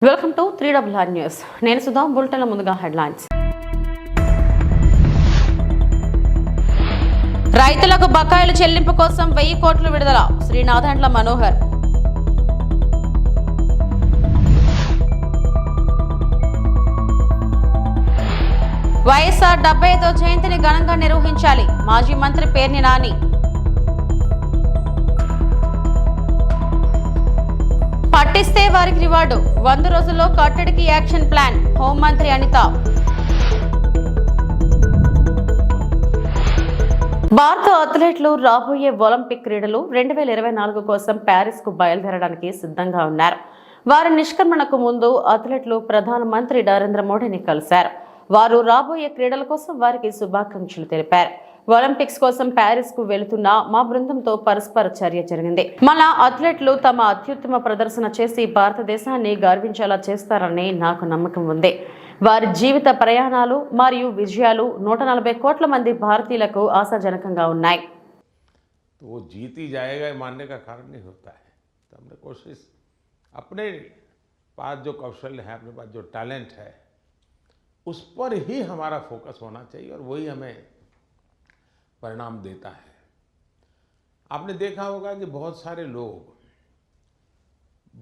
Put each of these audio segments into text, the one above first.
Welcome to 3RR news. నేను సుధా. బులెటిన్ల ముందుగా headlines. రైతులకు బకాయిల చెల్లింపు కోసం 1000 కోట్లు విడుదల. శ్రీ నాదెండ్ల మనోహర్. వైఎస్ఆర్ 75వ జయంతిని ఘనంగా నిర్వహించాలి. మాజీ మంత్రి పేర్ని నాని. పట్టిస్తే వారికి రివార్డు. 100 రోజుల్లో కట్టడికి యాక్షన్ ప్లాన్. హోంమంత్రి అనిత. భారత అథ్లెట్లు రాబోయే ఒలింపిక్ క్రీడలు 2024 కోసం ప్యారిస్ కు బయలుదేరడానికి సిద్ధంగా ఉన్నారు. వారి నిష్క్రమణకు ముందు అథ్లెట్లు ప్రధానమంత్రి నరేంద్ర మోడీని కలిశారు. వారు రాబోయే క్రీడల కోసం వారికి శుభాకాంక్షలు తెలిపారు. ఒలింపిక్స్ కోసం ప్యారిస్ కు వెళుతున్న మా బృందంతో పరస్పర చర్య జరిగింది. మన అథ్లెట్లు తమ అత్యుత్తమ ప్రదర్శన చేసి భారతదేశాన్ని గర్వించేలా చేస్తారని నాకు నమ్మకం ఉంది. వారి జీవిత ప్రయాణాలు మరియు విజయాలు 140 కోట్ల మంది భారతీయులకు ఆశాజనకంగా ఉన్నాయి. तो वो जीत ही जाएगा ये मानने का कारण नहीं होता है. तो हमने कोशिश अपने पास जो कौशल है, अपने पास जो टैलेंट है, उस पर ही हमारा फोकस होना चाहिए और वही हमें परिणाम देता है. आपने देखा होगा कि बहुत सारे लोग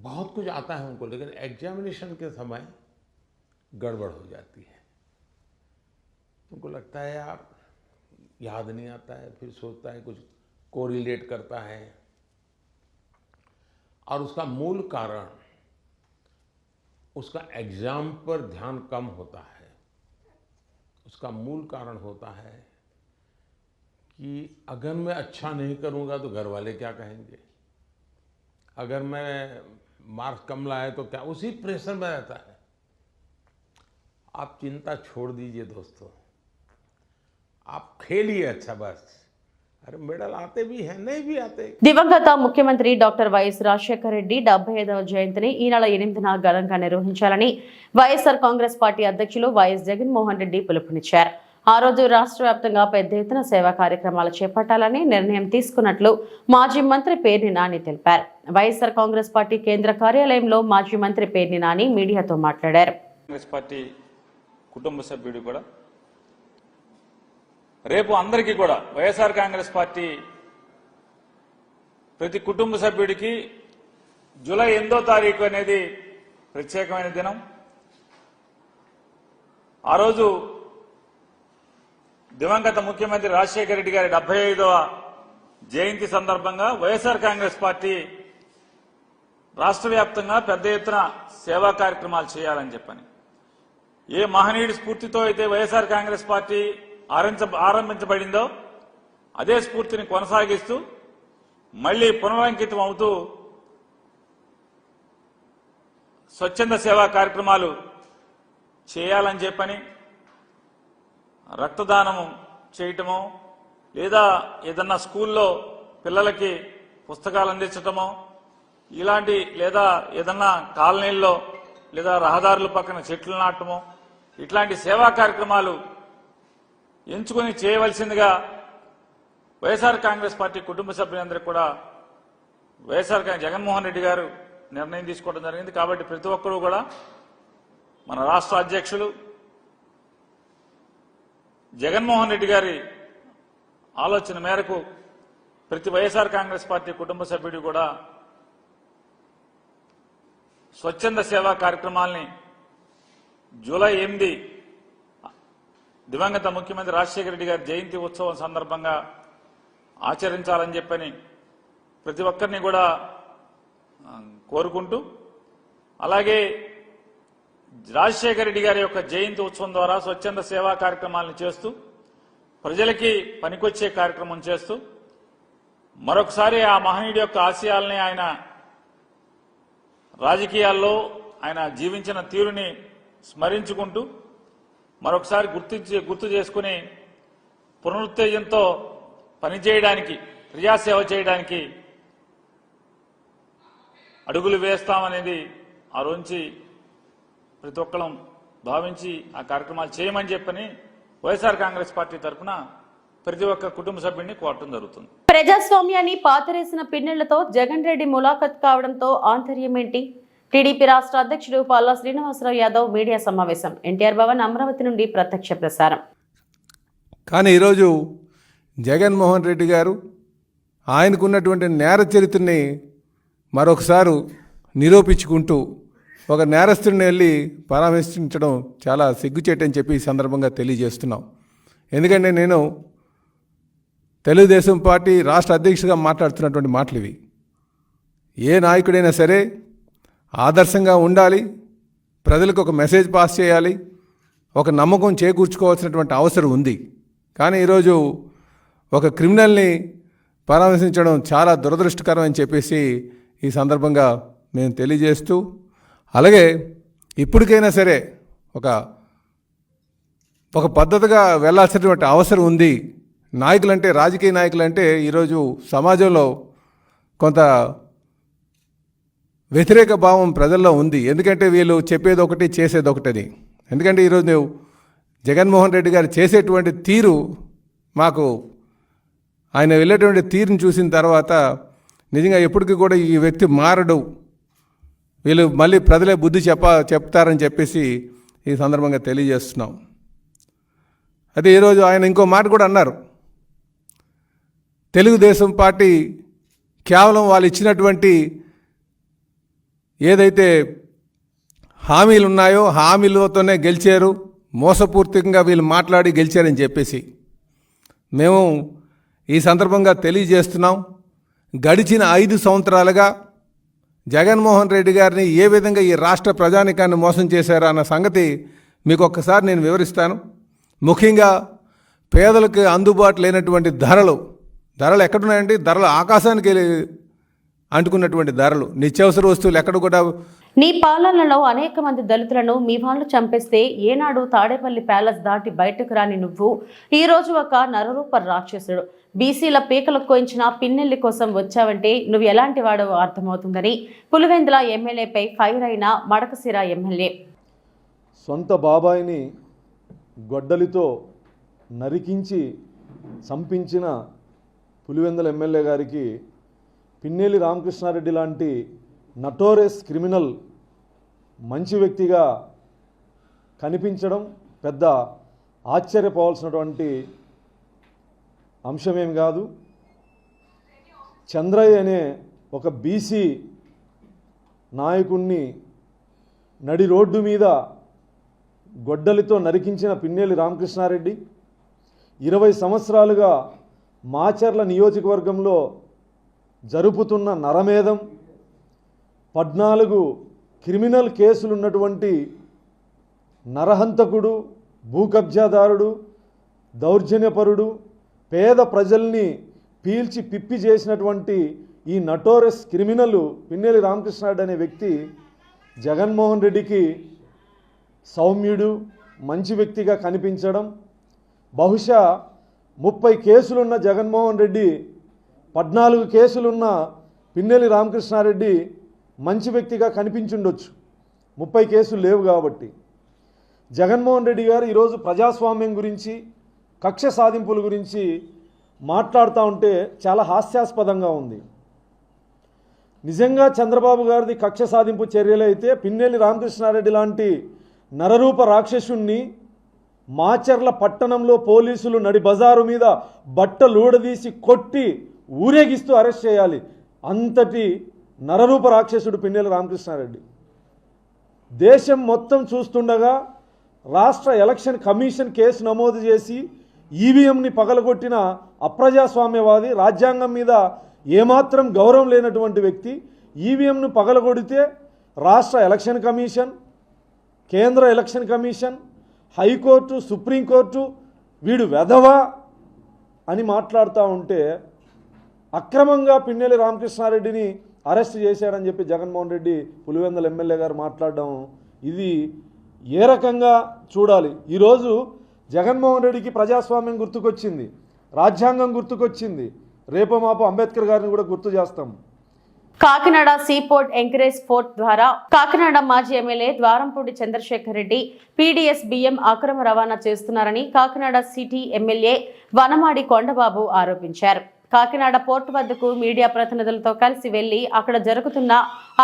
बहुत कुछ आता है उनको, लेकिन एग्जामिनेशन के समय गड़बड़ हो जाती है. उनको लगता है यार याद नहीं आता है, फिर सोचता है कुछ कोरिलेट करता है, और उसका मूल कारण उसका एग्जाम पर ध्यान कम होता है. उसका मूल कारण होता है कि अगर मैं अच्छा नहीं करूंगा तो घर वाले क्या कहेंगे, अगर मैं मार्क्स कम लाए तो क्या, उसी प्रेशर में रहता है. आप चिंता छोड़ दीजिए दोस्तों, आप खेलिए अच्छा. बस अरे मेडल आते भी हैं, नहीं भी आते. దివంగత ముఖ్యమంత్రి డాక్టర్ వైఎస్ రాజశేఖర రెడ్డి 75వ జయంతిని ఈ నెల 8న ఘనంగా నిర్వహించాలని వైఎస్ఆర్ కాంగ్రెస్ పార్టీ అధ్యక్షులు వైఎస్ జగన్మోహన్ రెడ్డి పిలుపునిచ్చారు. ఆ రోజు రాష్ట్ర వ్యాప్తంగా పెద్ద ఎత్తున సేవా కార్యక్రమాలు చేపట్టాలని నిర్ణయం తీసుకున్నట్లు మాజీ మంత్రి పేర్ని నాని తెలిపారు. వైఎస్ఆర్ కాంగ్రెస్ పార్టీ కేంద్ర కార్యాలయంలో మాజీ మంత్రి పేర్ని నాని మీడియాతో మాట్లాడారు. కాంగ్రెస్ పార్టీ కుటుంబ సభ్యుడు కూడా రేపు అందరికీ కూడా వైఎస్ఆర్ కాంగ్రెస్ పార్టీ ప్రతి కుటుంబ సభ్యుడికి జూలై 8వ తారీఖు అనేది ప్రత్యేకమైన దినం. ఆ రోజు దివంగత ముఖ్యమంత్రి రాజశేఖర రెడ్డి గారి 75వ జయంతి సందర్భంగా వైఎస్ఆర్ కాంగ్రెస్ పార్టీ రాష్ట్ర వ్యాప్తంగా పెద్ద ఎత్తున సేవా కార్యక్రమాలు చేయాలని చెప్పని, ఏ మహనీయుడి స్ఫూర్తితో అయితే వైఎస్ఆర్ కాంగ్రెస్ పార్టీ ఆరంభించబడిందో అదే స్ఫూర్తిని కొనసాగిస్తూ మళ్లీ పునరంకితం అవుతూ స్వచ్ఛంద సేవా కార్యక్రమాలు చేయాలని చెప్పని, రక్తదానం చేయటమో లేదా ఏదన్నా స్కూల్లో పిల్లలకి పుస్తకాలు అందించటమో ఇలాంటి, లేదా ఏదన్నా కాలనీల్లో లేదా రహదారుల పక్కన చెట్లు నాటమో ఇట్లాంటి సేవా కార్యక్రమాలు ఎంచుకొని చేయవలసిందిగా వైఎస్ఆర్ కాంగ్రెస్ పార్టీ కుటుంబ సభ్యులందరికీ కూడా వైఎస్ఆర్ జగన్మోహన్ రెడ్డి గారు నిర్ణయం తీసుకోవడం జరిగింది. కాబట్టి ప్రతి ఒక్కరూ కూడా మన రాష్ట్ర అధ్యక్షులు జగన్మోహన్ రెడ్డి గారి ఆలోచన మేరకు ప్రతి వైఎస్ఆర్ కాంగ్రెస్ పార్టీ కుటుంబ సభ్యుడు కూడా స్వచ్ఛంద సేవా కార్యక్రమాల్ని జూలై 8 దివంగత ముఖ్యమంత్రి రాజశేఖర రెడ్డి గారి జయంతి ఉత్సవం సందర్భంగా ఆచరించాలని చెప్పని ప్రతి ఒక్కరిని కూడా కోరుకుంటూ, అలాగే రాజశేఖర రెడ్డి గారి యొక్క జయంతి ఉత్సవం ద్వారా స్వచ్ఛంద సేవా కార్యక్రమాలను చేస్తూ ప్రజలకి పనికొచ్చే కార్యక్రమం చేస్తూ మరొకసారి ఆ మహనీయుడి యొక్క ఆశయాల్ని, ఆయన రాజకీయాల్లో ఆయన జీవించిన తీరుని స్మరించుకుంటూ మరొకసారి గుర్తు చేసుకుని పునరుత్తేజంతో పనిచేయడానికి, ప్రజాసేవ చేయడానికి అడుగులు వేస్తామనేది ఆ రోజు ప్రతి ఒక్కరం భావించి ఆ కార్యక్రమాలు చేయమని చెప్పని వైఎస్ఆర్ కాంగ్రెస్ పార్టీ తరఫున ప్రతి ఒక్క కుటుంబ సభ్యుడిని కోరటం జరుగుతుంది. ప్రజాస్వామ్యాన్ని పాతరేసిన పిన్నెళ్లతో జగన్ రెడ్డి ములాఖత్ కావడంతో ఆంతర్యం ఏంటి? టీడీపీ రాష్ట్ర అధ్యక్షుడు పాల్లా శ్రీనివాసరావు యాదవ్ మీడియా సమావేశం. ఎన్టీఆర్ భవన్ అమరావతి నుండి ప్రత్యక్ష ప్రసారం. కానీ ఈరోజు జగన్మోహన్ రెడ్డి గారు ఆయనకున్నటువంటి నేర చరిత్రని మరొకసారి నిరూపించుకుంటూ ఒక నేరస్తుడిని వెళ్ళి పరామర్శించడం చాలా సిగ్గుచేటని చెప్పి ఈ సందర్భంగా తెలియజేస్తున్నాం. ఎందుకంటే నేను తెలుగుదేశం పార్టీ రాష్ట్ర అధ్యక్షుడిగా మాట్లాడుతున్నటువంటి మాటలు ఇవి. ఏ నాయకుడైనా సరే ఆదర్శంగా ఉండాలి, ప్రజలకు ఒక మెసేజ్ పాస్ చేయాలి, ఒక నమ్మకం చేకూర్చుకోవాల్సినటువంటి అవసరం ఉంది. కానీ ఈరోజు ఒక క్రిమినల్ని పరామర్శించడం చాలా దురదృష్టకరం అని చెప్పేసి ఈ సందర్భంగా నేను తెలియజేస్తూ, అలాగే ఇప్పటికైనా సరే ఒక పద్ధతిగా వెళ్ళాల్సినటువంటి అవసరం ఉంది. నాయకులంటే, రాజకీయ నాయకులంటే ఈరోజు సమాజంలో కొంత వ్యతిరేక భావం ప్రజల్లో ఉంది. ఎందుకంటే వీళ్ళు చెప్పేది ఒకటి, చేసేది ఒకటని. ఎందుకంటే ఈరోజు నువ్వు జగన్మోహన్ రెడ్డి గారు చేసేటువంటి తీరు, మాకు ఆయన వెళ్ళేటువంటి తీరుని చూసిన తర్వాత నిజంగా ఎప్పటికీ కూడా ఈ వ్యక్తి మారడు, వీళ్ళు మళ్ళీ ప్రజలే బుద్ధి చెప్తారని చెప్పేసి ఈ సందర్భంగా తెలియజేస్తున్నాం. అదే ఈరోజు ఆయన ఇంకో మాట కూడా అన్నారు, తెలుగుదేశం పార్టీ కేవలం వాళ్ళు ఇచ్చినటువంటి ఏదైతే హామీలు ఉన్నాయో హామీలతోనే గెలిచారు, మోసపూర్తికంగా వీళ్ళు మాట్లాడి గెలిచారని చెప్పేసి మేము ఈ సందర్భంగా తెలియజేస్తున్నాం. గడిచిన 5 సంవత్సరాలుగా జగన్మోహన్ రెడ్డి గారిని ఏ విధంగా ఈ రాష్ట్ర ప్రజానికాన్ని మోసం చేశారో అన్న సంగతి మీకు ఒక్కసారి నేను వివరిస్తాను. ముఖ్యంగా పేదలకు అందుబాటు లేనటువంటి ధరలు ఎక్కడున్నాయండి? ధరలు ఆకాశానికి అంటుకున్నటువంటి ధరలు, నిత్యావసర వస్తువులు ఎక్కడ కూడా. నీ పాలనలో అనేక మంది దళితులను మీ వాళ్ళు చంపేస్తే ఏనాడు తాడేపల్లి ప్యాలెస్ దాటి బయటకు రాని నువ్వు ఈ రోజు ఒక నరరూప రాక్షసుడు, బీసీల పీకలు కోయించిన పిన్నెల్లి కోసం వచ్చావంటే నువ్వు ఎలాంటి వాడో అర్థమవుతుందని పులివెందుల ఎమ్మెల్యేపై ఫైర్ అయిన మడకశిర ఎమ్మెల్యే. సొంత బాబాయిని గొడ్డలితో నరికించి చంపించిన పులివెందుల ఎమ్మెల్యే గారికి పిన్నెల్లి రామకృష్ణారెడ్డి లాంటి నటోరియస్ క్రిమినల్ మంచి వ్యక్తిగా కనిపించడం పెద్ద ఆశ్చర్యపోవాల్సినటువంటి అంశమేం కాదు. చంద్రయ్య అనే ఒక బీసీ నాయకుణ్ణి నడి రోడ్డు మీద గొడ్డలితో నరికించిన పిన్నెల్లి రామకృష్ణారెడ్డి 20 సంవత్సరాలుగా మాచర్ల నియోజకవర్గంలో జరుపుతున్న నరమేధం, 14 క్రిమినల్ కేసులున్నటువంటి నరహంతకుడు, భూకబ్జాదారుడు, దౌర్జన్యపరుడు, పేద ప్రజల్ని పీల్చి పిప్పి చేసినటువంటి ఈ నటోరియస్ క్రిమినల్ పిన్నెల్లి రామకృష్ణారెడ్డి అనే వ్యక్తి జగన్మోహన్ రెడ్డికి సౌమ్యుడు, మంచి వ్యక్తిగా కనిపించడం, బహుశా 30 కేసులున్న జగన్మోహన్ రెడ్డి 14 కేసులున్న పిన్నెల్లి రామకృష్ణారెడ్డి మంచి వ్యక్తిగా కనిపించుండొచ్చు. 30 కేసులు లేవు కాబట్టి. జగన్మోహన్ రెడ్డి గారు ఈరోజు ప్రజాస్వామ్యం గురించి, కక్ష సాధింపుల గురించి మాట్లాడుతూ ఉంటే చాలా హాస్యాస్పదంగా ఉంది. నిజంగా చంద్రబాబు గారిది కక్ష సాధింపు చర్యలైతే పిన్నెల్లి రామకృష్ణారెడ్డి లాంటి నరరూప రాక్షసుణ్ణి మాచర్ల పట్టణంలో పోలీసులు నడి బజారు మీద బట్టలూడదీసి కొట్టి ఊరేగిస్తూ అరెస్ట్ చేయాలి. అంతటి నరరూప రాక్షసుడు పిన్నెల్లి రామకృష్ణారెడ్డి. దేశం మొత్తం చూస్తుండగా రాష్ట్ర ఎలక్షన్ కమిషన్ కేసు నమోదు చేసి ఈవీఎంని పగలగొట్టిన అప్రజాస్వామ్యవాది, రాజ్యాంగం మీద ఏమాత్రం గౌరవం లేనటువంటి వ్యక్తి ఈవీఎంను పగలగొడితే రాష్ట్ర ఎలక్షన్ కమిషన్, కేంద్ర ఎలక్షన్ కమిషన్, హైకోర్టు, సుప్రీంకోర్టు వీడు వెధవా అని మాట్లాడుతూ ఉంటే అక్రమంగా పిన్నెల్లి రామకృష్ణారెడ్డిని అరెస్ట్ చేశాడని చెప్పి జగన్మోహన్ రెడ్డి పులివెందుల ఎమ్మెల్యే గారు మాట్లాడడం, ఇది ఏ రకంగా చూడాలి? ఈరోజు జగన్మోహన్ రెడ్డికి ప్రజాస్వామ్యం గుర్తుకొచ్చింది, రాజ్యాంగం గుర్తుకొచ్చింది, రేపో మాపో అంబేద్కర్ గారిని కూడా గుర్తు చేస్తాం. కాకినాడ సీపోర్ట్ ఎంకరేజ్ ఫోర్ట్ ద్వారా కాకినాడ మాజీ ఎమ్మెల్యే ద్వారంపూడి చంద్రశేఖర్ రెడ్డి పీడీఎస్ బియ్యం అక్రమ రవాణా చేస్తున్నారని కాకినాడ సిటీ ఎమ్మెల్యే వనమాడి కొండబాబు ఆరోపించారు. కాకినాడ పోర్టు వద్దకు మీడియా ప్రతినిధులతో కలిసి వెళ్లి అక్కడ జరుగుతున్న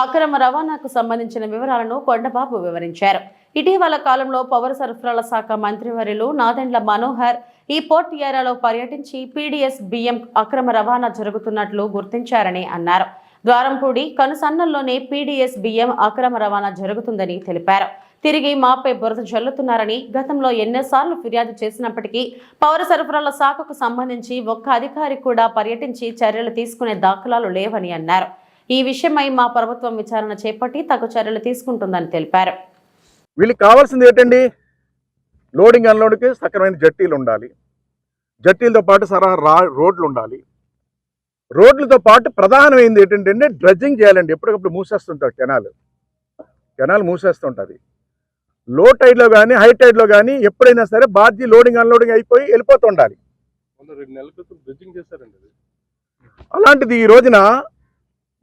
అక్రమ రవాణాకు సంబంధించిన వివరాలను కొండబాబు వివరించారు. ఇటీవల కాలంలో పౌర సరఫరాల శాఖ మంత్రివర్యులు నాదెండ్ల మనోహర్ ఈ పోర్టు ఏరియాలో పర్యటించి పీడీఎస్ బియ్యం అక్రమ రవాణా జరుగుతున్నట్లు గుర్తించారని అన్నారు. ద్వారంపూడి కనుసన్నల్లోనే పీడీఎస్ బియ్యం అక్రమ రవాణా జరుగుతుందని తెలిపారు. తిరిగి మాపై బురద జల్లుతున్నారని, గతంలో ఎన్నోసార్లు ఫిర్యాదు చేసినప్పటికీ పౌర సరఫరాల శాఖకు సంబంధించి ఒక్క అధికారి కూడా పర్యటించి చర్యలు తీసుకునే దాఖలాలు లేవని అన్నారు. ఈ విషయమై మా ప్రభుత్వం విచారణ చేపట్టి తగు చర్యలు తీసుకుంటుందని తెలిపారు. వీళ్ళకి కావాల్సింది ఏంటండి? లోడింగ్ అన్లోడ్కి సక్రమైన జట్టీలు ఉండాలి, జట్టీలతో పాటు రోడ్లు ఉండాలి, రోడ్లతో పాటు ప్రధానమైంది ఏంటంటే డ్రెడ్జింగ్ చేయాలండి. ఎప్పటికప్పుడు మూసేస్తుంటారు కెనాల్ మూసేస్తుంటుంది. లో టైడ్లో కానీ హై టైడ్లో కానీ ఎప్పుడైనా సరే బాధ్య లోడింగ్ అన్లోడింగ్ అయిపోయి వెళ్ళిపోతూ ఉండాలి. 2 నెలల క్రితం బ్రిడ్జింగ్ చేశారండి. అలాంటిది ఈ రోజున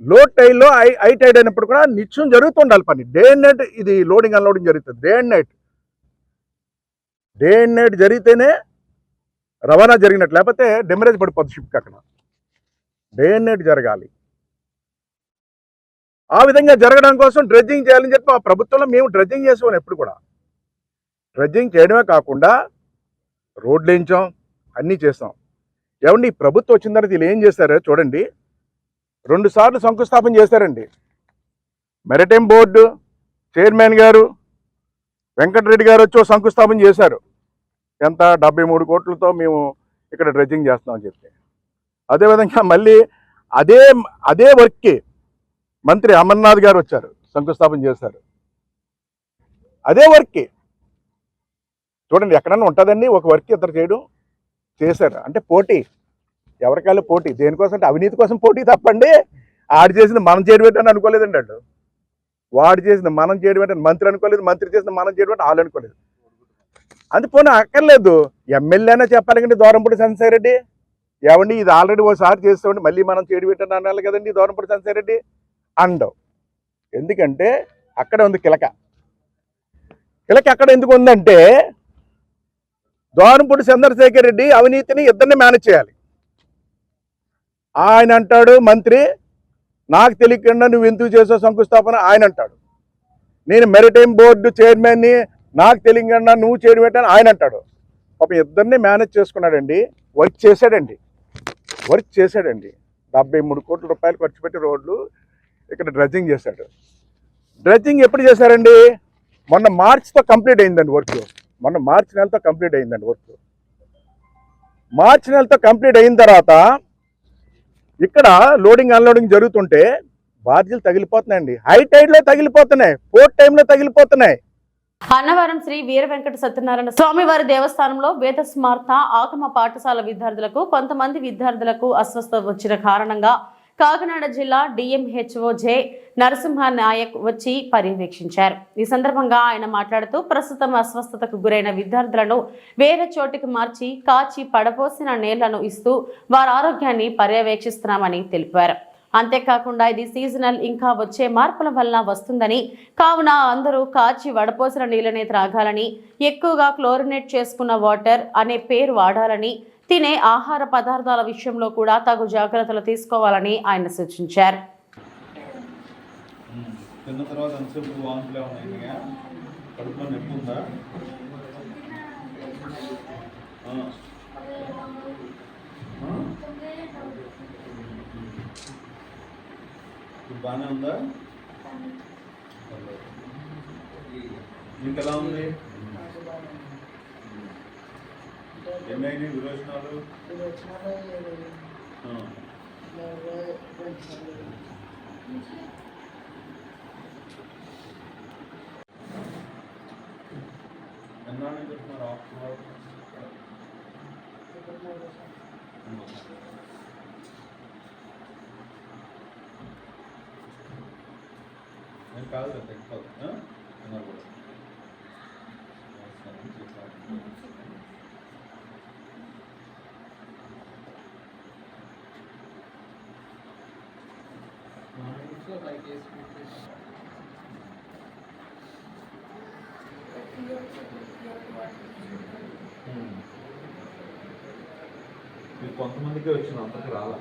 లో టైడ్లో హై టైడ్ అయినప్పుడు కూడా నిత్యం జరుగుతుండాలి పని. డే అండ్ నైట్ ఇది లోడింగ్ అన్లోడింగ్ జరుగుతుంది. డే అండ్ నైట్ జరిగితేనే రవాణా జరిగినట్టు, లేకపోతే డెమరేజ్ పడిపోతుంది షిప్కి. అక్కడ డే అండ్ నైట్ జరగాలి. ఆ విధంగా జరగడం కోసం డ్రెడ్జింగ్ చేయాలని చెప్పి మా ప్రభుత్వంలో మేము డ్రెడ్జింగ్ చేసాం. ఎప్పుడు కూడా డ్రెడ్జింగ్ చేయడమే కాకుండా రోడ్లు వేయించాం, అన్నీ చేస్తాం. ఏమండి, ఈ ప్రభుత్వం వచ్చిన తర్వాత వీళ్ళు ఏం చేశారో చూడండి. 2 సార్లు శంకుస్థాపన చేశారండి. మెరిటైమ్ బోర్డు చైర్మన్ గారు వెంకటరెడ్డి గారు వచ్చి శంకుస్థాపన చేశారు. ఎంత 73 కోట్లతో మేము ఇక్కడ డ్రెడ్జింగ్ చేస్తామని చెప్పి. అదేవిధంగా మళ్ళీ అదే వర్క్కి మంత్రి అమర్నాథ్ గారు వచ్చారు, శంకుస్థాపన చేశారు. అదే వర్క్కి చూడండి, ఎక్కడన్నా ఉంటుందండి ఒక వర్క్ ఇద్దరు చేయడం. చేశారు అంటే పోటీ, ఎవరికాళ్ళు పోటీ. దేనికోసం అంటే అవినీతి కోసం పోటీ తప్పండి. ఆడు చేసింది మనం చేయడం ఏంటని అనుకోలేదండి. వాడు చేసింది మనం చేయడం ఏంటని మంత్రి అనుకోలేదు, మంత్రి చేసింది మనం చేయడం అంటే వాళ్ళు అనుకోలేదు. అందుపోనీ అక్కర్లేదు, ఎమ్మెల్యేనే చెప్పాలి కండి. దూరంపూడి చంద్రశేఖర్ రెడ్డి ఏమండి ఇది ఆల్రెడీ ఒకసారి చేస్తామండి, మళ్ళీ మనం చేయడం ఏంటని అనాలి కదండి దూరంపూడి చంద్రశేఖర్ రెడ్డి అండవు. ఎందుకంటే అక్కడ ఉంది కిలక అక్కడ ఎందుకు ఉందంటే దూరంపూడి చంద్రశేఖర్ రెడ్డి అవినీతిని ఇద్దరిని మేనేజ్ చేయాలి. ఆయన అంటాడు మంత్రి, నాకు తెలియకుండా నువ్వు ఎందుకు చేసావు శంకుస్థాపన ఆయన అంటాడు. నేను మెరిటైమ్ బోర్డు చైర్మన్ని, నాకు తెలియకుండా నువ్వు చేయడం ఏంటని ఆయన అంటాడు. పాపం ఇద్దరిని మేనేజ్ చేసుకున్నాడండి. వర్క్ చేశాడండి. 73 కోట్ల రూపాయలు ఖర్చు పెట్టి రోడ్లు ఇక్కడ డ్రెడ్జింగ్ చేశాడు. డ్రెడ్జింగ్ ఎప్పుడు చేశారండి? మొన్న మార్చితో కంప్లీట్ అయిందండి వర్క్. మార్చి నెలతో కంప్లీట్ అయిందండి వర్క్. మార్చి నెలతో కంప్లీట్ అయిన తర్వాత ఇక్కడ లోడింగ్ అన్లోడింగ్ జరుగుతుంటే బాధ్యతలు తగిలిపోతున్నాయండి. హై టైడ్లో తగిలిపోతున్నాయి, పోర్ట్ టైంలో తగిలిపోతున్నాయి. అన్నవరం శ్రీ వీర వెంకట సత్యనారాయణ స్వామివారి దేవస్థానంలో వేద స్మార్త ఆగమ పాఠశాల విద్యార్థులకు కొంతమంది విద్యార్థులకు అస్వస్థత వచ్చిన కారణంగా కాకినాడ జిల్లా డిఎంహెచ్ఓ జె నరసింహ నాయక్ వచ్చి పర్యవేక్షించారు. ఈ సందర్భంగా ఆయన మాట్లాడుతూ ప్రస్తుతం అస్వస్థతకు గురైన విద్యార్థులను వేరే చోటికి మార్చి కాచి పడపోసిన నీళ్లను ఇస్తూ వారి ఆరోగ్యాన్ని పర్యవేక్షిస్తున్నామని తెలిపారు. అంతేకాకుండా ఇది సీజనల్, ఇంకా వచ్చే మార్పుల వల్ల వస్తుందని, కావున అందరూ కాచి వడపోసిన నీళ్ళనే త్రాగాలని, ఎక్కువగా క్లోరినేట్ చేసుకున్న వాటర్ అనే పేరు వాడాలని, తినే ఆహార పదార్థాల విషయంలో కూడా తగు జాగ్రత్తలు తీసుకోవాలని ఆయన సూచించారు. బాగానే ఉందా? మీకు ఎలా ఉంది? ఎన్నైనా విరోచనాలు? ఎన్నాళ్ళు చెప్తున్నారు ఆఫ్టర్? నేను కాదు కదా తగ్గిపోదు అన్నారు కూడా. మీకు కొంతమందికి వచ్చిన అంతకు రాలా.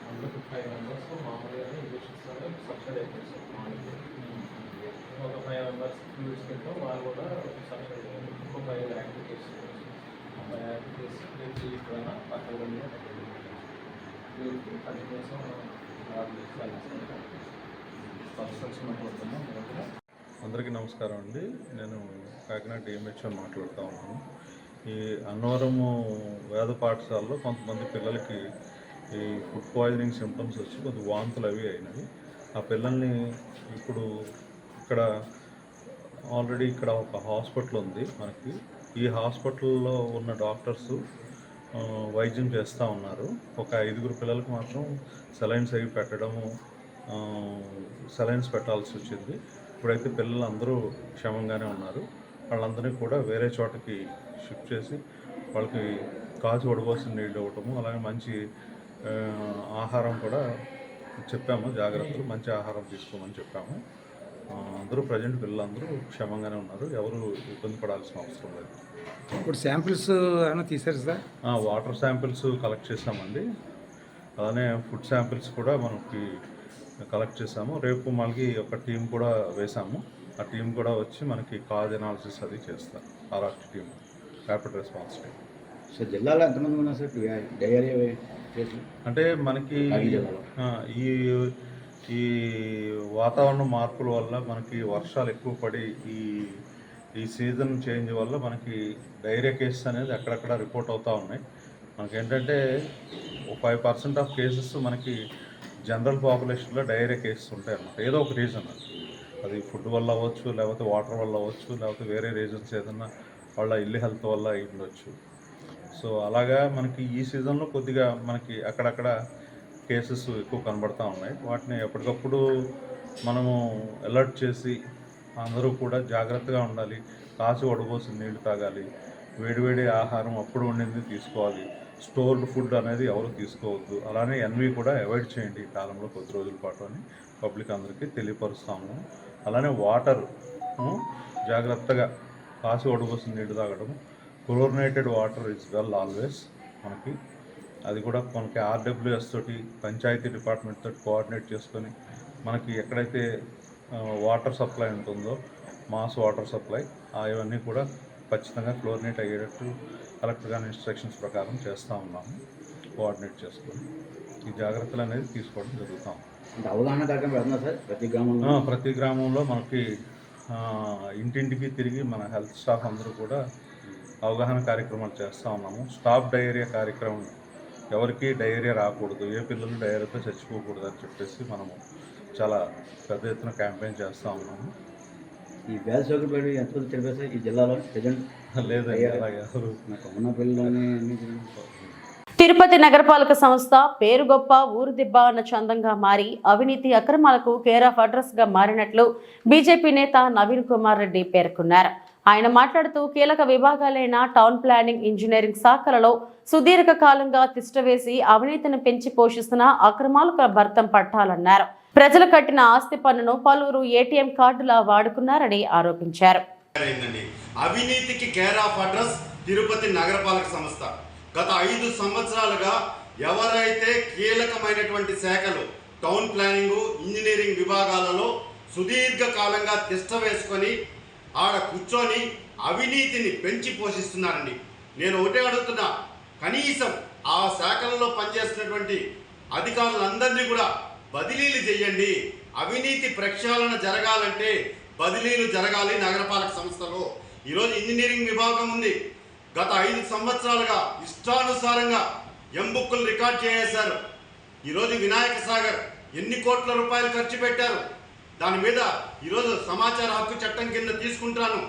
అందుకు 5 మెంబర్స్ మామూలుగానే ఇంజక్షన్స్ సబ్సిడీ అయిపోతుంది. ఒక 5 మెంబర్స్ ఫ్లూయిడ్స్ పెట్టాం, వాళ్ళు కూడా సబ్సిడీ ఇంకో 5 యాక్టివిటీస్ ఇక్కడ పక్కన కంటిన్యూస్ పర్సన్స్ మాట్లాడుతున్నాం. అందరికీ నమస్కారం అండి. నేను కాకినాడ డిఎంహెచ్ఓ మాట్లాడుతూ ఉన్నాను. ఈ అన్నవరము వేద పాఠశాలలో కొంతమంది పిల్లలకి ఈ ఫుడ్ పాయిజనింగ్ సిమ్టమ్స్ వచ్చి కొద్ది వాంతులు అవి అయినవి. ఆ పిల్లల్ని ఇప్పుడు ఇక్కడ ఆల్రెడీ ఇక్కడ ఒక హాస్పిటల్ ఉంది మనకి. ఈ హాస్పిటల్లో ఉన్న డాక్టర్స్ వైద్యం చేస్తూ ఉన్నారు. ఒక 5 పిల్లలకు మాత్రం సెలైన్స్ అవి పెట్టడము, సెలైన్స్ పెట్టాల్సి వచ్చింది. ఇప్పుడైతే పిల్లలు అందరూ క్షేమంగానే ఉన్నారు. వాళ్ళందరినీ కూడా వేరే చోటకి షిఫ్ట్ చేసి వాళ్ళకి కాచి వడబోసిన నీళ్ళు ఇవ్వటము, అలాగే మంచి ఆహారం కూడా చెప్పాము. జాగ్రత్తలు, మంచి ఆహారం తీసుకోమని చెప్పాము. అందరూ ప్రజెంట్ పిల్లలందరూ క్షేమంగానే ఉన్నారు. ఎవరు ఇబ్బంది పడాల్సిన అవసరం లేదు. ఇప్పుడు శాంపిల్స్ ఏమైనా తీశారు సార్? వాటర్ శాంపిల్స్ కలెక్ట్ చేసామండి. అలానే ఫుడ్ శాంపిల్స్ కూడా మనకి కలెక్ట్ చేసాము. రేపు మనకి ఒక టీం కూడా వేసాము. ఆ టీం కూడా వచ్చి మనకి కాజ్ అనాలిసిస్ అది చేస్తారు. RRT team, rapid response team. Sir జిల్లాలో ఎంతమంది ఉన్నారు సార్ డయేరియా కేసులు? అంటే మనకి ఈ వాతావరణ మార్పుల వల్ల మనకి వర్షాలు ఎక్కువ పడి ఈ సీజన్ చేంజ్ వల్ల మనకి డయేరియా కేసెస్ అనేది అక్కడక్కడ రిపోర్ట్ అవుతూ ఉన్నాయి. మనకేంటంటే 5% ఆఫ్ కేసెస్ మనకి జనరల్ పాపులేషన్లో డయేరియా కేసెస్ ఉంటాయి అన్నమాట. ఏదో ఒక రీజన్, అది ఫుడ్ వల్ల అవ్వచ్చు, లేకపోతే వాటర్ వల్ల అవ్వచ్చు, లేకపోతే వేరే రీజన్స్ ఏదన్నా వాళ్ళ ఇల్లు హెల్త్ వల్ల అయి ఉండొచ్చు. సో అలాగా మనకి ఈ సీజన్లో కొద్దిగా మనకి అక్కడక్కడ కేసెస్ ఎక్కువ కనబడుతూ ఉన్నాయి. వాటిని ఎప్పటికప్పుడు మనము అలర్ట్ చేసి అందరూ కూడా జాగ్రత్తగా ఉండాలి. కాచి వడబోసిన నీళ్లు తాగాలి. వేడివేడి ఆహారం అప్పుడు వండింది తీసుకోవాలి. స్టోర్డ్ ఫుడ్ అనేది ఎవరు తీసుకోవద్దు. అలానే ఎన్వి కూడా అవాయిడ్ చేయండి ఈ కాలంలో కొద్ది రోజుల పాటు అని పబ్లిక్ అందరికీ తెలియపరుస్తాము. అలానే వాటర్ జాగ్రత్తగా కాచి వడబోసిన నీళ్లు తాగడం. Chlorinated water is well always మనకి. అది కూడా మనకి ఆర్డబ్ల్యూఎస్ తోటి, పంచాయతీ డిపార్ట్మెంట్ తోటి కోఆర్డినేట్ చేసుకొని మనకి ఎక్కడైతే వాటర్ సప్లై ఉంటుందో, మాస్ వాటర్ సప్లై, ఇవన్నీ కూడా ఖచ్చితంగా క్లోరినేట్ అయ్యేటట్టు కలెక్టర్ గారి ఇన్స్ట్రక్షన్స్ ప్రకారం చేస్తూ ఉన్నాము. కోఆర్డినేట్ చేసుకొని ఈ జాగ్రత్తలు అనేది తీసుకోవడం జరుగుతాం. అవగాహన కార్యక్రమం పెడుతున్నా సార్ ప్రతి గ్రామంలో మనకి ఇంటింటికి తిరిగి మన హెల్త్ స్టాఫ్ అందరూ కూడా అవగాహన కార్యక్రమాలు చేస్తూ ఉన్నాము. స్టాప్ డయేరియా కార్యక్రమం, ఎవరికి డయేరియా రాకూడదు, ఏ పిల్లలు డయేరియాతో చచ్చిపోకూడదు అని చెప్పేసి మనము చాలా పెద్ద ఎత్తున క్యాంపెయిన్ చేస్తూ ఉన్నాము. ఈ వ్యాధి సోకిపోయి ఎంతమంది చనిపోయారు సార్ ఈ జిల్లాలో ప్రజెంట్? లేదండి, అలాగే ఎవరు ఉన్న పిల్లలని తిరుపతి నగరపాలక సంస్థ పేరు గొప్ప ఊరు దిబ్బ అన్న చందంగా మారి అవినీతి అక్రమాలకు కేర్ ఆఫ్ అడ్రస్ గా మారినట్లు బీజేపీ నేత నవీన్ కుమార్ రెడ్డి పేర్కొన్నారు. ఆయన మాట్లాడుతూ కీలక విభాగాలైన టౌన్ ప్లానింగ్, ఇంజనీరింగ్ శాఖలలో సుదీర్ఘ కాలంగా తిష్టవేసి అవినీతిని పెంచి పోషిస్తున్న అక్రమాలకు భర్తం పట్టాలన్నారు. ప్రజలు కట్టిన ఆస్తి పన్నును పలువురు ఏటీఎం కార్డులా వాడుకున్నారని ఆరోపించారు. అవినీతికి కేర్ ఆఫ్ అడ్రస్ తిరుపతి నగరపాలక సంస్థ. గత 5 సంవత్సరాలుగా ఎవరైతే కీలకమైనటువంటి శాఖలు టౌన్ ప్లానింగ్, ఇంజనీరింగ్ విభాగాలలో సుదీర్ఘ కాలంగా తిష్ట వేసుకొని ఆడ కూర్చొని అవినీతిని పెంచి పోషిస్తున్నారండి. నేను ఒకటే అడుగుతున్నా, కనీసం ఆ శాఖలలో పనిచేస్తున్నటువంటి అధికారులందరినీ కూడా బదిలీలు చేయండి. అవినీతి ప్రక్షాళన జరగాలంటే బదిలీలు జరగాలి నగరపాలక సంస్థలో. ఈరోజు ఇంజనీరింగ్ విభాగం ఉంది. గత 5 సంవత్సరాలుగా ఇష్టానుసారంగా ఎంబుక్కులు రికార్డ్ చేసేశారు. ఈరోజు వినాయక సాగర్ ఎన్ని కోట్ల రూపాయలు ఖర్చు పెట్టారు. దాని మీద ఈరోజు సమాచార హక్కు చట్టం కింద తీసుకుంటాను.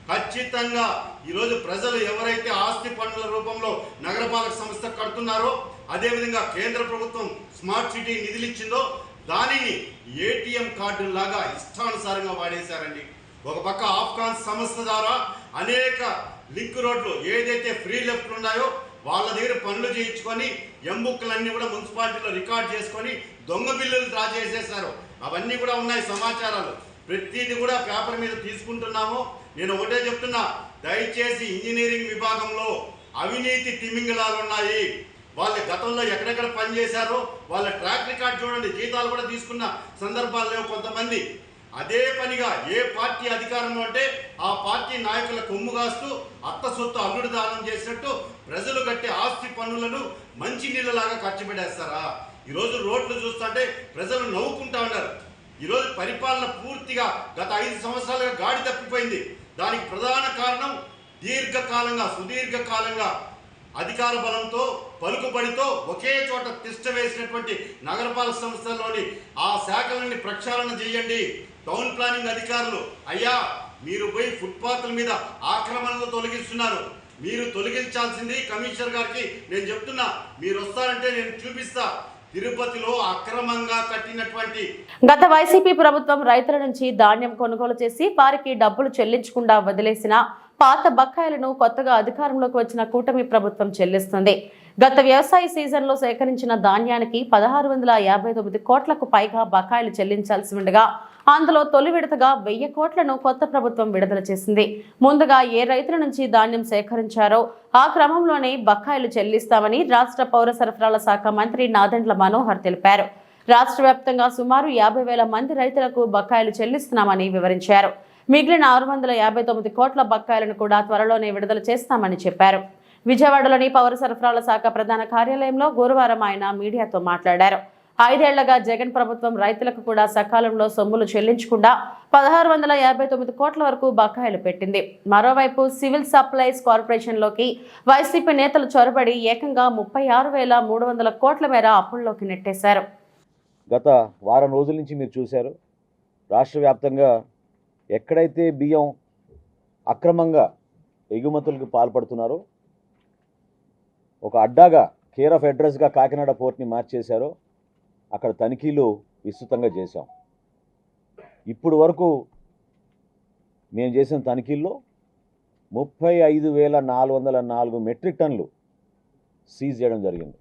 ఖచ్చితంగా ఈరోజు ప్రజలు ఎవరైతే ఆస్తి పన్నుల రూపంలో నగరపాలక సంస్థ కడుతున్నారో, అదేవిధంగా కేంద్ర ప్రభుత్వం స్మార్ట్ సిటీ నిధులు ఇచ్చిందో దానిని ఏటీఎం కార్డులాగా ఇష్టానుసారంగా వాడేశారండి. ఒక పక్క ఆఫ్కాన్ సంస్థ ద్వారా అనేక లింక్ రోడ్లు ఏదైతే ఫ్రీ లెఫ్ట్లు ఉన్నాయో వాళ్ళ దగ్గర పనులు చేయించుకొని ఎంబుక్కులన్నీ కూడా మున్సిపాలిటీలో రికార్డ్ చేసుకొని దొంగ బిల్లులు డ్రా చేసేశారు. అవన్నీ కూడా ఉన్నాయి సమాచారాలు. ప్రతిదీ కూడా పేపర్ మీద తీసుకుంటున్నాము. నేను ఒకటే చెప్తున్నా, దయచేసి ఇంజనీరింగ్ విభాగంలో అవినీతి తిమింగలాలు ఉన్నాయి. వాళ్ళ గతంలో ఎక్కడెక్కడ పనిచేశారో వాళ్ళ ట్రాక్ రికార్డ్ చూడండి. జీతాలు కూడా తీసుకున్న సందర్భాలు లేవు కొంతమంది. అదే పనిగా ఏ పార్టీ అధికారంలో ఉంటే ఆ పార్టీ నాయకుల కొమ్ము కాస్తూ అత్త సొత్తు అల్లుడు దానం చేసినట్టు ప్రజలు కట్టే ఆస్తి పన్నులను మంచి నీళ్ళలాగా ఖర్చు పెట్టేస్తారా? ఈరోజు రోడ్లు చూస్తుంటే ప్రజలు నవ్వుకుంటా ఉన్నారు. ఈరోజు పరిపాలన పూర్తిగా గత 5 సంవత్సరాలుగా గాడి తప్పిపోయింది. దానికి ప్రధాన కారణం సుదీర్ఘకాలంగా అధికార బలంతో పలుకుబడితో ఒకే చోట తిష్ట వేసినటువంటి నగరపాలక సంస్థల్లోని ఆ శాఖలని ప్రక్షాళన చేయండి. టౌన్ ప్లానింగ్ అధికారులు, అయ్యా మీరు పోయి ఫుట్పాత్ల మీద ఆక్రమణలు తొలగిస్తున్నారు. మీరు తొలగించాల్సింది కమిషనర్ గారికి నేను చెప్తున్నా. మీరు వస్తారంటే నేను చూపిస్తా. తిరుపతిలో అక్రమంగా కట్టినటువంటి గత వైసీపీ ప్రభుత్వం రైతుల నుంచి ధాన్యం కొనుగోలు చేసి వారికి డబ్బులు చెల్లించకుండా వదిలేసిన పాత బకాయిలను కొత్తగా అధికారంలోకి వచ్చిన కూటమి ప్రభుత్వం చెల్లిస్తుంది. గత వ్యవసాయ సీజన్లో సేకరించిన ధాన్యానికి 1659 కోట్లకు పైగా బకాయిలు చెల్లించాల్సి ఉండగా అందులో తొలి విడతగా 1000 కోట్లను కొత్త ప్రభుత్వం విడుదల చేసింది. ముందుగా ఏ రైతుల నుంచి ధాన్యం సేకరించారో ఆ క్రమంలోనే బకాయిలు చెల్లిస్తామని రాష్ట్ర పౌర సరఫరాల శాఖ మంత్రి నాదెండ్ల మనోహర్ తెలిపారు. రాష్ట్ర వ్యాప్తంగా సుమారు 50,000 మంది రైతులకు బకాయిలు చెల్లిస్తున్నామని వివరించారు. మిగిలిన 659 కోట్ల బకాయిలను కూడా త్వరలోనే విడుదల చేస్తామని చెప్పారు. విజయవాడలోని పౌర సరఫరాల శాఖ ప్రధాన కార్యాలయంలో గురువారం ఆయన మీడియాతో మాట్లాడారు. 5 ఏళ్లుగా జగన్ ప్రభుత్వం రైతులకు కూడా సకాలంలో సొమ్ములు చెల్లించకుండా 1659 కోట్ల వరకు బకాయిలు పెట్టింది. మరోవైపు సివిల్ సప్లైస్ కార్పొరేషన్లోకి వైసీపీ నేతలు చొరబడి ఏకంగా 36,300 కోట్ల మేర అప్పుల్లోకి నెట్టేశారు. గత వారం రోజుల నుంచి మీరు చూశారు, రాష్ట్ర వ్యాప్తంగా ఎక్కడైతే బియ్యం అక్రమంగా ఎగుమతులకు పాల్పడుతున్నారో, ఒక అడ్డాగా కేర్ ఆఫ్ అడ్రస్గా కాకినాడ పోర్ట్ని మార్చేశారో అక్కడ తనిఖీలు విస్తృతంగా చేశాం. ఇప్పుడు వరకు మేము చేసిన తనిఖీల్లో 35,404 మెట్రిక్ టన్నులు సీజ్ చేయడం జరిగింది.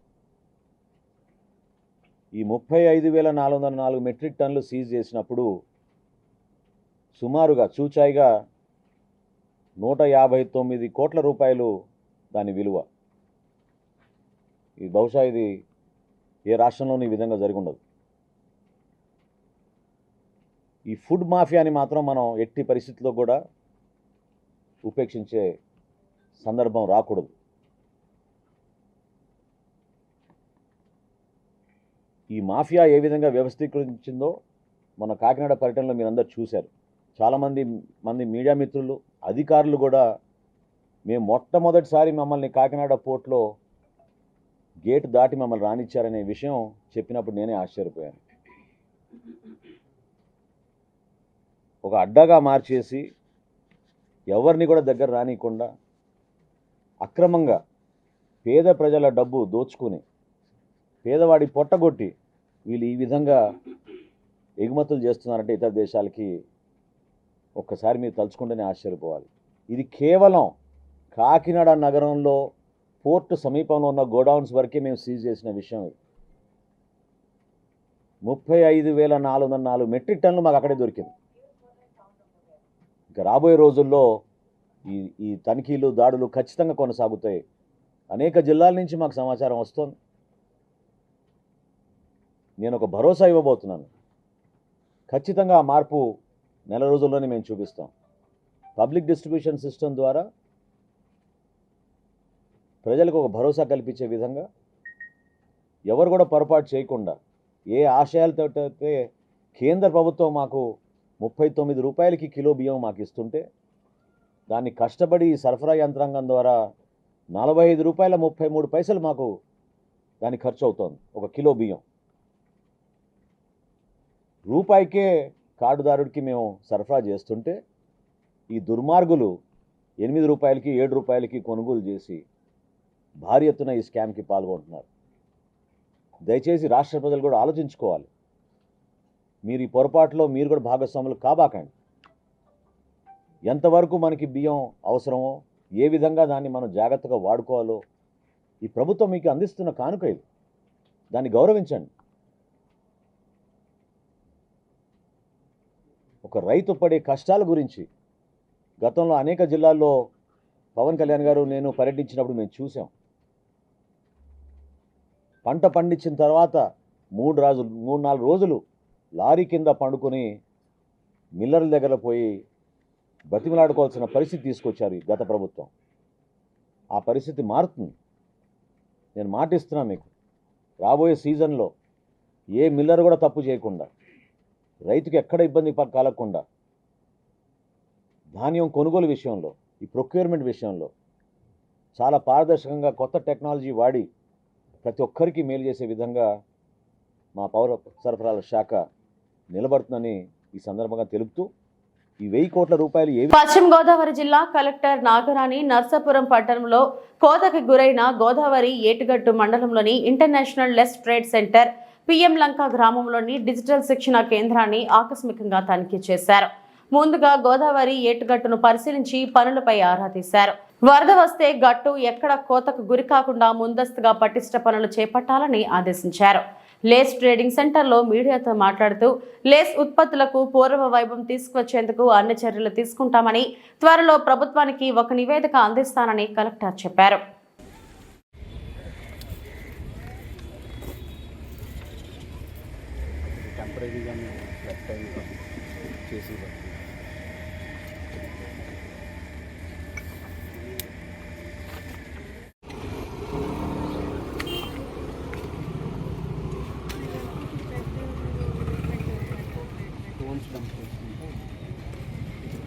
ఈ 35,404 మెట్రిక్ టన్నులు సీజ్ చేసినప్పుడు సుమారుగా చూచాయిగా 159 కోట్ల రూపాయలు దాని విలువ. ఇది బహుశా ఇది ఏ రాష్ట్రంలోనూ ఈ విధంగా జరిగి ఉండదు. ఈ ఫుడ్ మాఫియాని మాత్రం మనం ఎట్టి పరిస్థితుల్లో కూడా ఉపేక్షించే సందర్భం రాకూడదు. ఈ మాఫియా ఏ విధంగా వ్యవస్థీకరించిందో మన కాకినాడ పర్యటనలో మీరందరూ చూశారు. చాలామంది మీడియా మిత్రులు, అధికారులు కూడా మేము మొట్టమొదటిసారి మమ్మల్ని కాకినాడ పోర్ట్లో గేటు దాటి మమ్మల్ని రానిచ్చారనే విషయం చెప్పినప్పుడు నేనే ఆశ్చర్యపోయాను. ఒక అడ్డాగా మార్చేసి ఎవరిని కూడా దగ్గర రానియకుండా అక్రమంగా పేద ప్రజల డబ్బు దోచుకుని పేదవాడి పొట్టగొట్టి వీళ్ళు ఈ విధంగా ఎగుమతులు చేస్తున్నారంటే ఇతర దేశాలకి ఒక్కసారి మీరు తలుచుకుంటేనే ఆశ్చర్యపోవాలి. ఇది కేవలం కాకినాడ నగరంలో పోర్టు సమీపంలో ఉన్న గోడౌన్స్ వరకే మేము సీజ్ చేసిన విషయం. ఇది 35,404 మెట్రిక్ టన్నులు మాకు అక్కడే దొరికింది. ఇంకా రాబోయే రోజుల్లో ఈ తనిఖీలు, దాడులు ఖచ్చితంగా కొనసాగుతాయి. అనేక జిల్లాల నుంచి మాకు సమాచారం వస్తుంది. నేను ఒక భరోసా ఇవ్వబోతున్నాను. ఖచ్చితంగా ఆ మార్పు నెల రోజుల్లోనే మేము చూపిస్తాం. పబ్లిక్ డిస్ట్రిబ్యూషన్ సిస్టమ్ ద్వారా ప్రజలకు ఒక భరోసా కల్పించే విధంగా ఎవరు కూడా పొరపాటు చేయకుండా ఏ ఆశయాలతో అయితే కేంద్ర ప్రభుత్వం మాకు 39 రూపాయలకి కిలో బియ్యం మాకు ఇస్తుంటే దాన్ని కష్టపడి సరఫరా యంత్రాంగం ద్వారా 45 రూపాయల 33 పైసలు మాకు దాని ఖర్చు అవుతోంది ఒక కిలో బియ్యం. రూపాయికే కార్డుదారుడికి మేము సరఫరా చేస్తుంటే ఈ దుర్మార్గులు 8 రూపాయలకి 7 రూపాయలకి కొనుగోలు చేసి భారీ ఎత్తున ఈ స్కామ్కి పాల్గొంటున్నారు. దయచేసి రాష్ట్ర ప్రజలు కూడా ఆలోచించుకోవాలి. మీరు ఈ పొరపాటులో మీరు కూడా భాగస్వాములు కాబాకండి. ఎంతవరకు మనకి బియ్యం అవసరమో, ఏ విధంగా దాన్ని మనం జాగ్రత్తగా వాడుకోవాలో ఈ ప్రభుత్వం మీకు అందిస్తున్న కానుక ఇది. దాన్ని గౌరవించండి. ఒక రైతు పడే కష్టాల గురించి గతంలో అనేక జిల్లాల్లో పవన్ కళ్యాణ్ గారు నేను పర్యటించినప్పుడు మేము చూసాం. పంట పండించిన తర్వాత 3-4 రోజులు లారీ కింద పండుకొని మిల్లర్ల దగ్గర పోయి బతిమలాడుకోవాల్సిన పరిస్థితి తీసుకొచ్చారు ఈ గత ప్రభుత్వం. ఆ పరిస్థితి మారుతుంది. నేను మాటిస్తున్నా మీకు, రాబోయే సీజన్లో ఏ మిల్లర్ కూడా తప్పు చేయకుండా, రైతుకి ఎక్కడ ఇబ్బంది కలగకుండా, ధాన్యం కొనుగోలు విషయంలో, ఈ ప్రొక్యూర్మెంట్ విషయంలో చాలా పారదర్శకంగా కొత్త టెక్నాలజీ వాడి ప్రతి ఒక్కరికి మేలు చేసే విధంగా మా పౌర సరఫరాల శాఖ నిలబడుతుందని ఈ సందర్భంగా తెలుపుతూ, ఈ 1000 కోట్ల రూపాయలు పశ్చిమ గోదావరి జిల్లా కలెక్టర్ నాగరాణి నర్సాపురం పట్టణంలో కోతకి గురైన గోదావరి ఏటుగట్టు మండలంలోని international lace trade centre PM Lanka గ్రామంలోని డిజిటల్ శిక్షణ కేంద్రాన్ని ఆకస్మికంగా తనిఖీ చేశారు. ముందుగా గోదావరి ఏటుగట్టును పరిశీలించి పనులపై ఆరా తీశారు. వరద వస్తే గట్టు ఎక్కడ కోతకు గురి కాకుండా ముందస్తుగా పటిష్ట పనులు చేపట్టాలని ఆదేశించారు. లేస్ ట్రేడింగ్ సెంటర్లో మీడియాతో మాట్లాడుతూ లేస్ ఉత్పత్తులకు పూర్వ వైభవం తీసుకువచ్చేందుకు అన్ని చర్యలు తీసుకుంటామని, త్వరలో ప్రభుత్వానికి ఒక నివేదిక అందిస్తానని కలెక్టర్ చెప్పారు.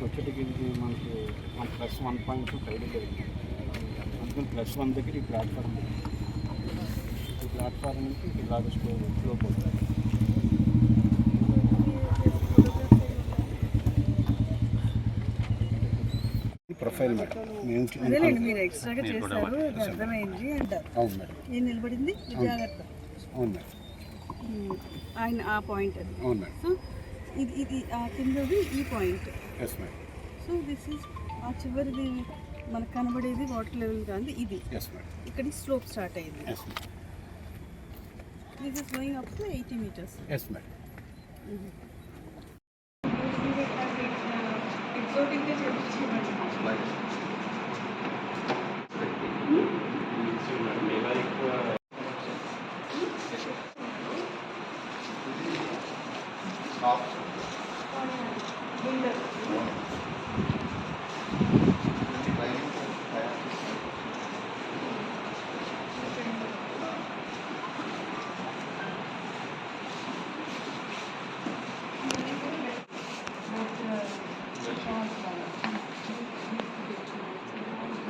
వచ్చేటికి మనకి +1.2 ఖైదు జరిగింది. అందుకని +1 దగ్గర ఈ ప్లాట్ఫామ్ నుంచి ఇలాగ స్లో పోతుంది. ప్రొఫైల్ మేడం మీరు ఎక్స్ట్రాగా చేస్తారు, అర్థమైంది అంటారు. అవును మేడం. ఏం నిలబడింది జాగ్రత్త. అవును మేడం. ఆయన ఆ పాయింట్ అది. అవును మేడం. సో ఇది ఆ కిందది ఈ point. Yes madam. So this is ఆ చివరిది మనకు కనబడేది వాటర్ లెవెల్ కాదు ఇది. Yes madam. ఇక్కడ స్లోప్ స్టార్ట్ అయింది. Yes madam. This is going up to 80 meters. Yes madam. ఎగ్జాటిక్ గా చేయించామండి.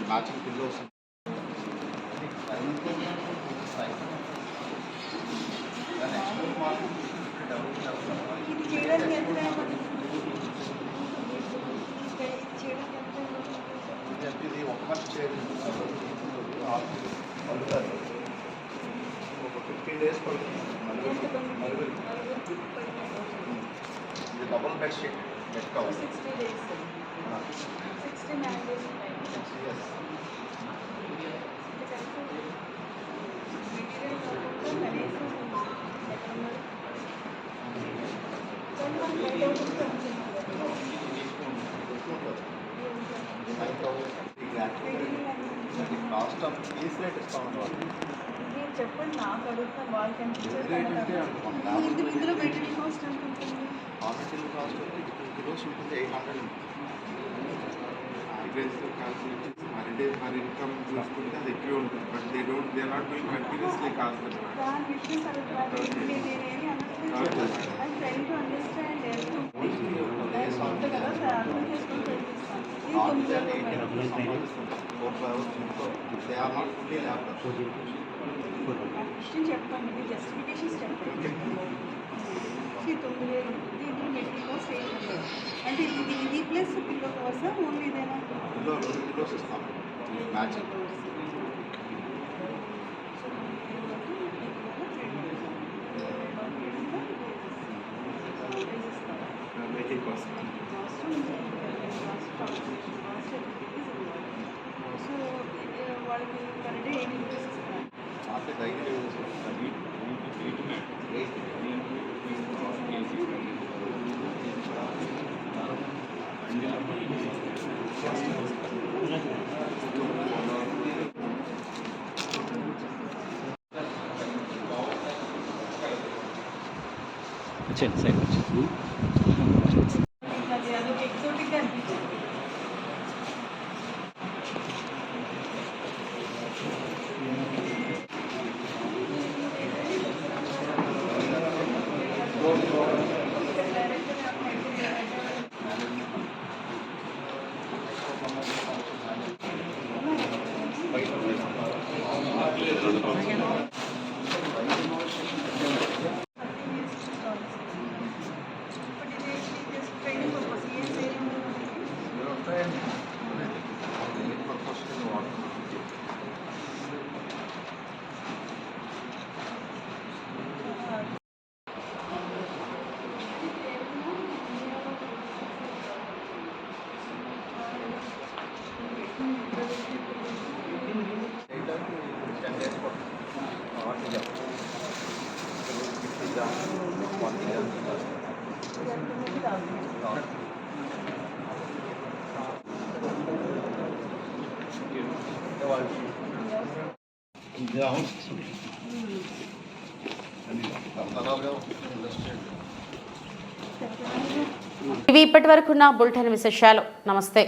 matching pillows. Double bed sheet, bed cover. 60 days. 69 days. Yes. Cost of piece rate is found out. చెప్పండి నాకు అడుగుతాను వాళ్ళకి ఇందులో మెటీరియల్ కాస్ట్ ఎంత ఉంటుంది? ఆ మెటీరియల్ కాస్ట్ 2 kilos ఉంటుంది 800. మరి ఇన్కమ్ చూసుకుంటే అది ఎక్కువ ఉంటుంది. But they not doing continuously cost. దాని విషయం నేనేమి అనట్లేదు. ఐ ట్రైన్ టు అండర్స్టాండ్ సొంత కదా అర్థం చేసుకొని ప్రయత్నిస్తాను. చెప్పండి మీ జస్టిఫికేషన్స్ చెప్పండి. 9,000 దీంట్లో మెటీరియల్ కాస్ట్ 800. అంటే ఇది ప్లస్ పిల్లో కోర్సా ఓన్లీ ఇదేనా? పిల్లో 2 kilos ఇస్తాం మ్యాచింగ్. మేకింగ్ కాస్ట్ సో వాళ్ళకి పర్ డే 80 rupees ఇస్తాను. వచ్చేయండి సైడ్ వచ్చి. అది అదొక ఎక్సోటిక్గా అనిపించింది. ఇవి ఇప్పటి వరకున్న బులెటిన్ విశేషాలు. నమస్తే.